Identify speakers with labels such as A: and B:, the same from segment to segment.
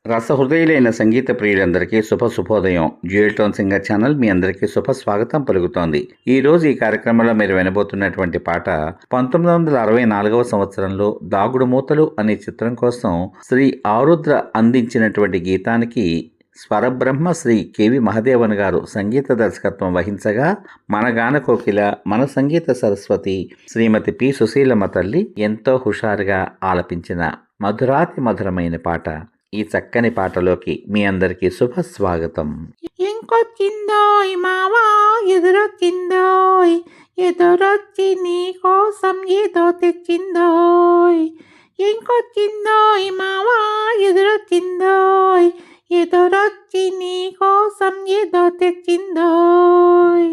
A: రసహృదయులైన సంగీత ప్రియులందరికీ శుభోదయం. Dual tone singer channel మీ అందరికీ శుభ స్వాగతం పలుకుతోంది. ఈ రోజు ఈ కార్యక్రమంలో మీరు వినబోతున్నటువంటి పాట 1964వ సంవత్సరంలో దాగుడు మూతలు అనే చిత్రం కోసం శ్రీ ఆరుద్ర అందించినటువంటి గీతానికి స్వరబ్రహ్మ శ్రీ కెవి మహదేవన్ గారు సంగీత దర్శకత్వం వహించగా, మన గాన కోకిల, మన సంగీత సరస్వతి శ్రీమతి పి సుశీలమ్మ తల్లి ఎంతో హుషారుగా ఆలపించిన మధురాతి మధురమైన పాట. ఈ చక్కని పాటలోకి మీ అందరికీ శుభ స్వాగతం.
B: ఇంకొచ్చిందోయ్ మావా, ఎదురొచ్చిందోయ్, ఎదురొచ్చి నీ కోసం ఏదో తెచ్చిందోయ్. ఇంకొచ్చిందోయ్ మావా, ఎదురొచ్చిందోయ్, ఎదురొచ్చి నీ కోసం ఏదో తెచ్చిందోయ్.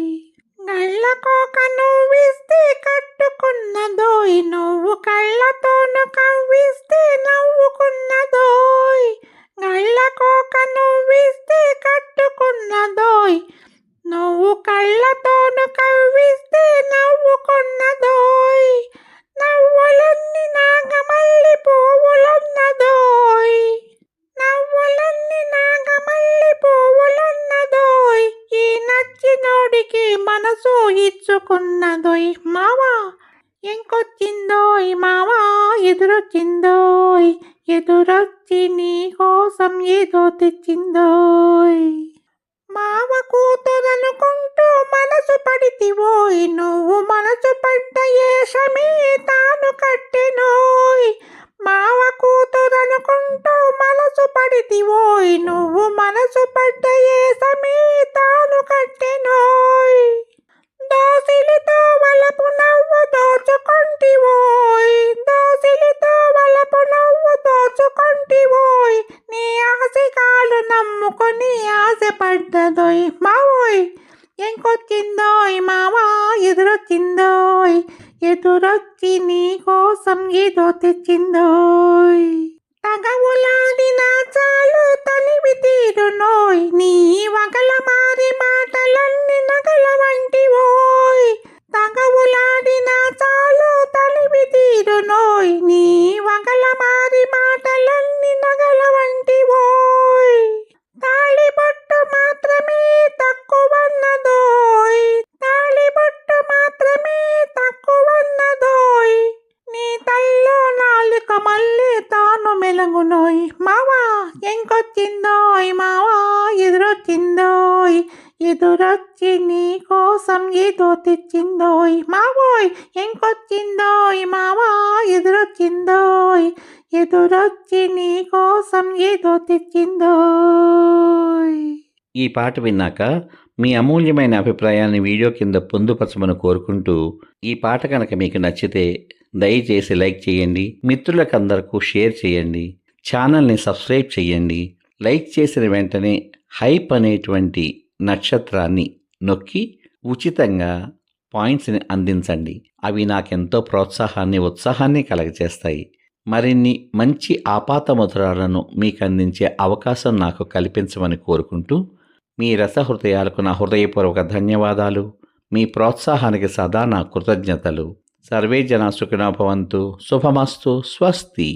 B: నల్లకోక నువ్విస్తే కట్టుకున్నదోయ్, నువ్వు కళ్ళతోను కవ్విస్తే నవ్వుకున్నదోయ్. నల్లకోక నువ్విస్తే కట్టుకున్నదోయ్, నువ్వు కళ్ళతోను కవ్విస్తే నవ్వుకున్నదోయ్. నవ్వులన్నీ నాగమల్లి పువ్వులున్నదోయ్, నవ్వులన్నీ నాగమల్లి పువ్వులున్నదోయ్. ఈ నచ్చినోడికి మనసు ఇచ్చుకున్నదోయ్ మావా. ఇంకొచ్చిందోయ్ మావా, ఎదురొచ్చిందోయ్, ఎదురొచ్చి నీ కోసం ఏదో తెచ్చిందోయ్. మావ కూతురనుకుంటూ మనసు పడితివోయ్, నువ్వు మనసు పడ్డ ఏషమే తాను కట్టెనోయ్. మావ కూతురనుకుంటూ మనసు పడితివోయ్, నువ్వు మనసు పడ్డ ఏషమే తాను కట్టెనోయ్. దోసిలితో వలపు నవ్వు దోచుకొంటివోయ్, దోసిలితో వలపు నవ్వు దోచుకొంటివోయ్. నీ ఆశకాలు నమ్ముకొని ఆశపడ్డదోయ్ మావోయ్. ఇంకొచ్చిందోయ్ మావా, ఎదురొచ్చిందోయ్, ఎదురొచ్చి నీ కోసం ఏదో తెచ్చిందోయ్. తగవులాడిన చాలు తనివి తీరునోయ్, నీ వగల మారి మాటలన్నీ నగల వంటివోయ్. తగవులాడిన చాలు తనివి తీరునోయ్, నీ వగల మారి మాటలన్నీ నగల వంటివోయ్. తాళిబొట్టు మాత్రమే తక్కువన్నదోయ్, తాళిబొట్టు మాత్రమే తక్కువన్నదోయ్. నీ తల్లో నాలుక మళ్ళీ తాను మెలగునోయ్ మావా. ఇంకొచ్చిందోయ్ మావా, ఎదురొచ్చిందోయ్, ఎదురొచ్చి నీ కోసం ఏదో తెచ్చిందోయ్ మావోయ్. ఇంకొచ్చిందోయ్ మావా, ఎదురొచ్చిందోయ్, ఎదురొచ్చి నీ కోసం ఏదో తెచ్చిందోయ్.
A: ఈ పాట విన్నాక మీ అమూల్యమైన అభిప్రాయాన్ని వీడియో కింద పొందుపరచమని కోరుకుంటూ, ఈ పాట కనుక మీకు నచ్చితే దయచేసి లైక్ చేయండి, మిత్రులకందరికీ షేర్ చేయండి, ఛానల్ని సబ్స్క్రైబ్ చేయండి. లైక్ చేసిన వెంటనే హైప్ అనేటువంటి నక్షత్రాన్ని నొక్కి ఉచితంగా పాయింట్స్ని అందించండి. అవి నాకెంతో ప్రోత్సాహాన్ని, ఉత్సాహాన్ని కలగజేస్తాయి. మరిన్ని మంచి ఆపాత మధురాలను మీకు అందించే అవకాశం నాకు కల్పించమని కోరుకుంటూ, మీ రసహృదయాలకు నా హృదయపూర్వక ధన్యవాదాలు. మీ ప్రోత్సాహానికి సదా నా కృతజ్ఞతలు. సర్వే జనా సుఖినో భవంతు. శుభమస్తు. స్వస్తి.